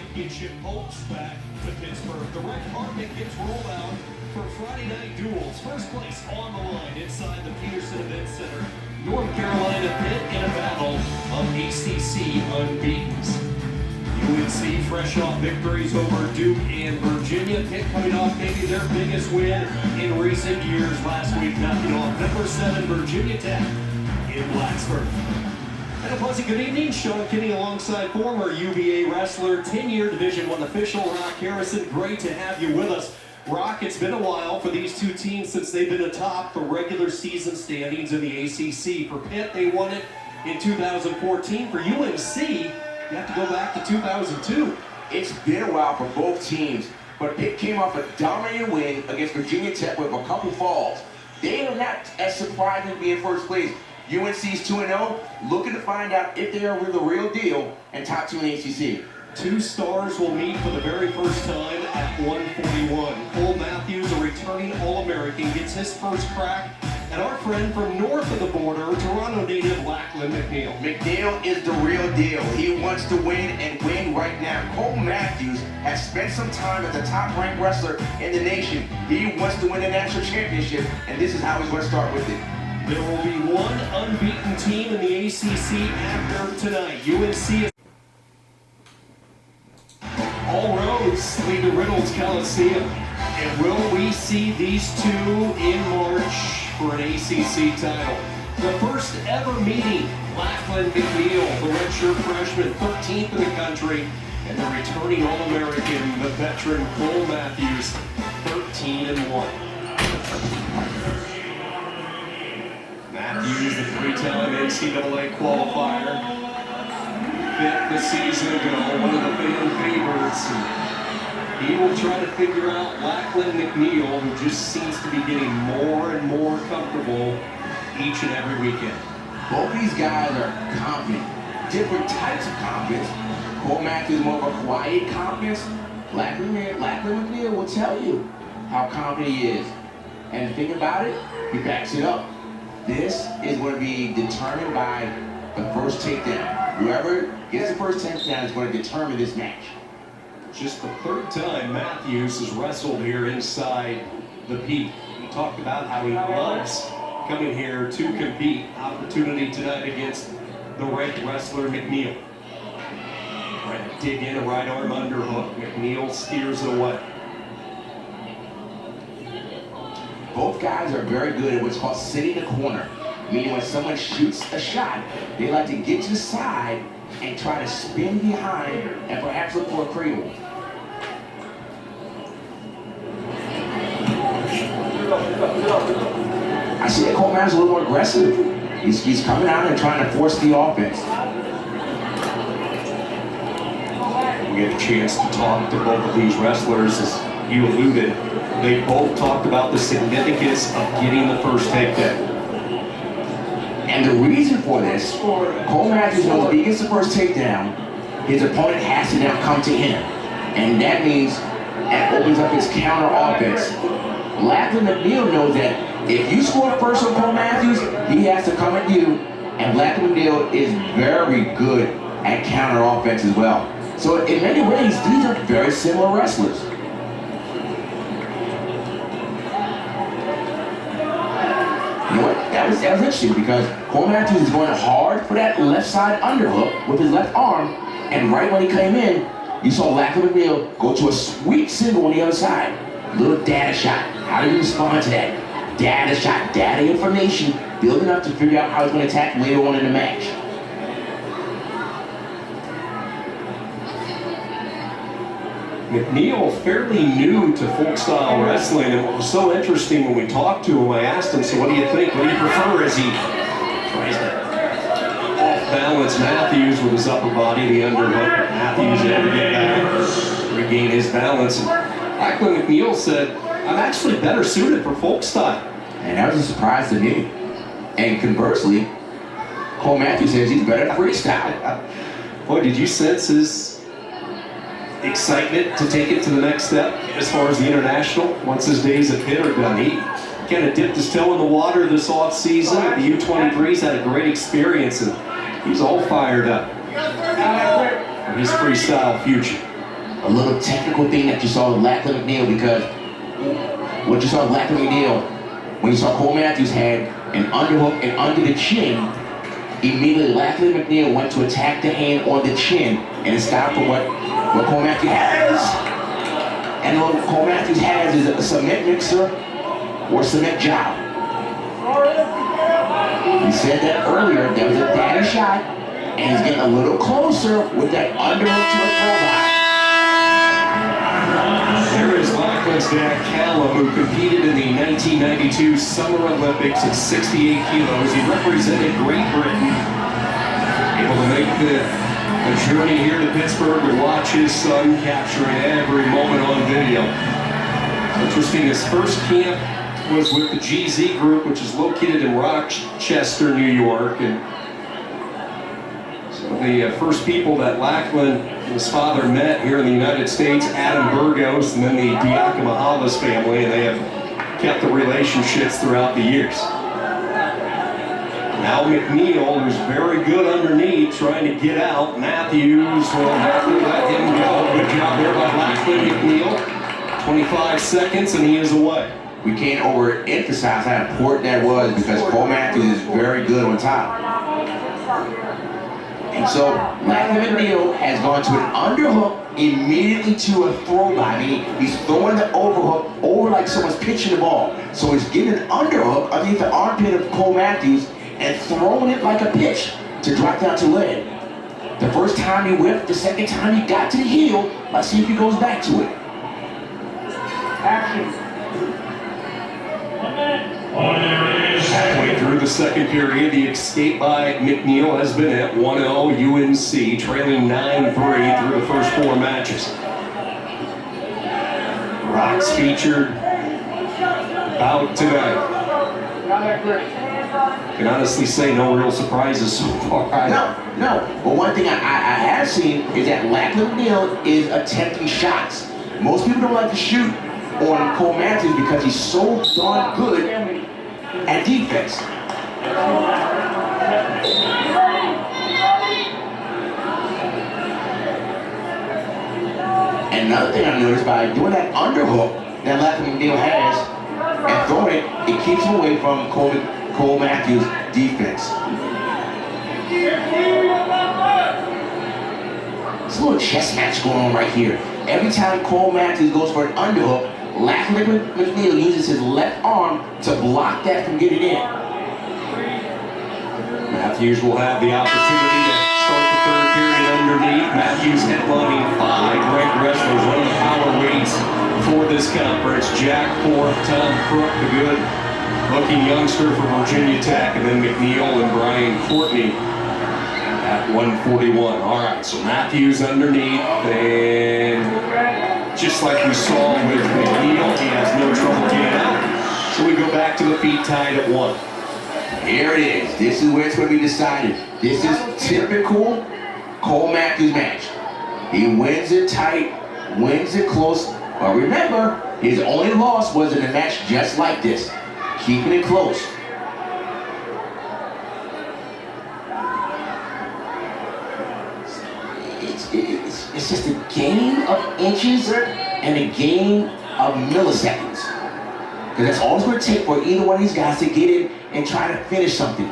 championship hopes back to Pittsburgh. The red carpet gets rolled out for Friday night duels. First place on the line inside the Peterson Event Center. North Carolina Pitt in a battle of ACC unbeatens. UNC fresh off victories over Duke and Virginia. Pitt coming off maybe their biggest win in recent years last week, knocking off number 7 Virginia Tech in Blacksburg. And a pleasant good evening. Sean Kinney alongside former UVA wrestler, 10-year Division I official Rock Harrison. Great to have you with us. Rock, it's been a while for these two teams since they've been atop the regular season standings in the ACC. For Pitt, they won it in 2014. For UNC, you have to go back to 2002. It's been a while for both teams, but Pitt came off a dominating win against Virginia Tech with a couple falls. They are not as surprising to be in first place. UNC's 2-0, looking to find out if they are the real deal and top 2 in the ACC. Two stars will meet for the very first time at 141. Cole Matthews, a returning All-American, gets his first crack at our friend from north of the border, Toronto native Lachlan McNeil. McNeil is the real deal. He wants to win and win right now. Cole Matthews has spent some time as a top-ranked wrestler in the nation. He wants to win a national championship, and this is how he's going to start with it. There will be one unbeaten team in the ACC after tonight. UNC is... All roads lead to Reynolds Coliseum. And will we see these two in March for an ACC title? The first ever meeting, Lachlan McNeil, the redshirt freshman, 13th in the country, and the returning All-American, the veteran Cole Matthews, 13-1. Matthews, the 3-time NCAA qualifier. Pitt the season ago, one of the fan favorites. He will try to figure out Lachlan McNeil, who just seems to be getting more and more comfortable each and every weekend. Both these guys are confident, different types of confidence. Cole Matthews is more of a quiet confidence. Lachlan McNeil will tell you how confident he is. And the thing about it, he backs it up. This is going to be determined by the first takedown. Whoever gets the first takedown is going to determine this match. Just the third time Matthews has wrestled here inside the peak. He talked about how he loves coming here to compete. Opportunity tonight against the ranked wrestler McNeil. Trying to dig in a right arm underhook. McNeil steers it away. Both guys are very good at what's called sitting the corner. Meaning when someone shoots a shot, they like to get to the side and try to spin behind and perhaps look for a cradle. I see that Cole Matthews is a little more aggressive. He's coming out and trying to force the offense. We get a chance to talk to both of these wrestlers. As you alluded, they both talked about the significance of getting the first takedown. And the reason for this, Cole Matthews knows if he gets the first takedown, his opponent has to now come to him. And that means that opens up his counter offense. Lachlan McNeil knows that if you score first on Cole Matthews, he has to come at you. And Lachlan McNeil is very good at counter offense as well. So in many ways, these are very similar wrestlers. You know what? That was interesting because Cole Matthews is going hard for that left side underhook with his left arm, and right when he came in, you saw Lachlan McNeil go to a sweet single on the other side. Little data shot. How do you respond to that? Data shot, data information, building up to figure out how he's going to attack later on in the match. McNeil, fairly new to folk-style wrestling, and what was so interesting when we talked to him, I asked him, so what do you think? What do you prefer as he tries to off-balance Matthews with his upper body, the underhook? Matthews able to get back, regain his balance. And Lachlan McNeil said, I'm actually better suited for folk-style. And that was a surprise to me. And conversely, Cole Matthews says he's better at freestyle. Boy, did you sense his excitement to take it to the next step as far as the international? Once his days at Pitt are done, he kind of dipped his toe in the water this off-season. The U23's had a great experience, and he's all fired up for his freestyle future. a little technical thing that you saw with Lachlan McNeil, because what you saw with Lachlan McNeil, when you saw Cole Matthews had an underhook and under the chin, immediately Lachlan McNeil went to attack the hand on the chin, and it stopped for what Cole Matthews has. And what Cole Matthews has is a cement mixer or cement job. We said that earlier, there was a data shot, and he's getting a little closer with that underhook to a throwback. There is Lachlan's dad, Callum, who competed in the 1992 Summer Olympics at 68 kilos. He represented Great Britain. Able to make the journey here to Pittsburgh to watch his son capturing every moment on video. Interesting, his first camp was with the GZ group, which is located in Rochester, New York. And so the first people that Lachlan and his father met here in the United States, Adam Burgos, and then the Diakomahalis family, and they have kept the relationships throughout the years. Now McNeil, who's very good underneath, trying to get out. Matthews will have to let him go. Good job there by Lachlan McNeil. 25 seconds and he is away. We can't overemphasize how important that was, because Cole Matthews is very good on top. And so Lachlan McNeil has gone to an underhook immediately to a throwback. I mean, he's throwing the overhook over like someone's pitching the ball. So he's getting an underhook underneath the armpit of Cole Matthews and throwing it like a pitch to drop down to lead. The first time he whipped, the second time he got to the heel. Let's see if he goes back to it. Action. Halfway through the second period, the escape by McNeil has been at 1-0 UNC, trailing 9-3 through the first 4 matches. Rocks featured out tonight. I can honestly say no real surprises so far. No. But one thing I have seen is that Lachlan McNeil is attempting shots. Most people don't like to shoot on Cole Matthews because he's so darn good at defense. And another thing I noticed, by doing that underhook that Lachlan McNeil has and throwing it, it keeps him away from Cole Matthews' defense. It's a little chess match going on right here. Every time Cole Matthews goes for an underhook, Lachlan McNeil uses his left arm to block that from getting in. Matthews will have the opportunity to start the third period underneath. Matthews headlining 5 ranked wrestlers, one of the power weights for this conference. Jack Forth, Tom Crook, the good-looking youngster from Virginia Tech, and then McNeil and Brian Courtney at 141. All right, so Matthews underneath, and just like we saw with McNeil, he has no trouble getting out. So we go back to the feet tied at 1. Here it is. This is where it's going to be decided. This is typical Cole Matthews match. He wins it tight, wins it close. But remember, his only loss was in a match just like this, keeping it close. It's just a game of inches and a game of milliseconds. Because that's all it's going to take for either one of these guys to get in and try to finish something.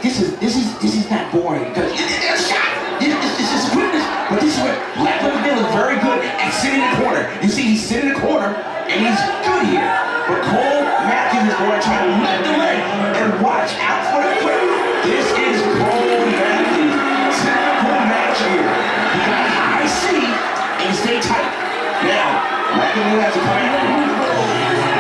This is not boring, because it's a shot. This is quickness. But this is where Lachlan McNeil is very good at sitting in the corner. You see, he's sitting in the corner and he's good here. But Cole Matthews is going to try to lift the leg and watch out for the quick. This is Cole Matthews. Typical match here. He got high C and stay tight. Now, Lachlan McNeil has to come after him.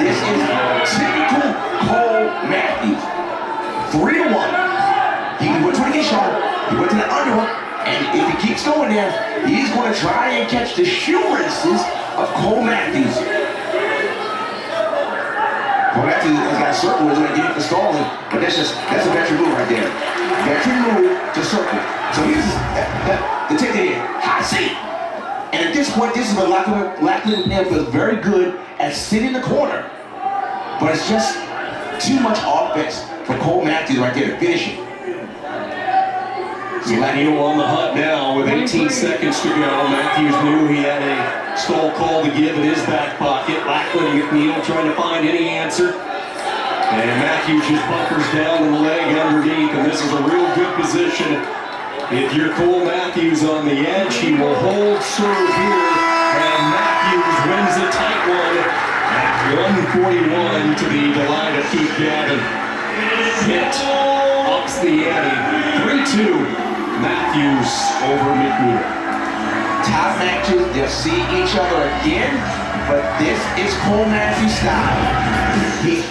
This is typical Cole Matthews. 3-1. He went to the get shot. He went to the underhook. And if he keeps going there, he's going to try and catch the shoe rinses of Cole Matthews. Cole Matthews has got a circle, he's going to get it for stalling, but that's a veteran move right there. Veteran move to circle. So here's the take it in. High C. And at this point, this is where Lachlan McNeil feels very good at sitting in the corner. But it's just too much offense for Cole Matthews right there to finish it. So McNeil on the hunt now with 18 seconds to go. Matthews knew he had a stall call to give in his back pocket. Lachlan and McNeil trying to find any answer. And Matthews just bunkers down in the leg underneath, and this is a real good position. If you're Cole Matthews on the edge, he will hold serve here, and Matthews wins a tight one at 141 to the delight of Keith Gavin. Pitt ups the ante, 3-2, Matthews over McNeil. Top matches, they'll see each other again, but this is Cole Matthews style. He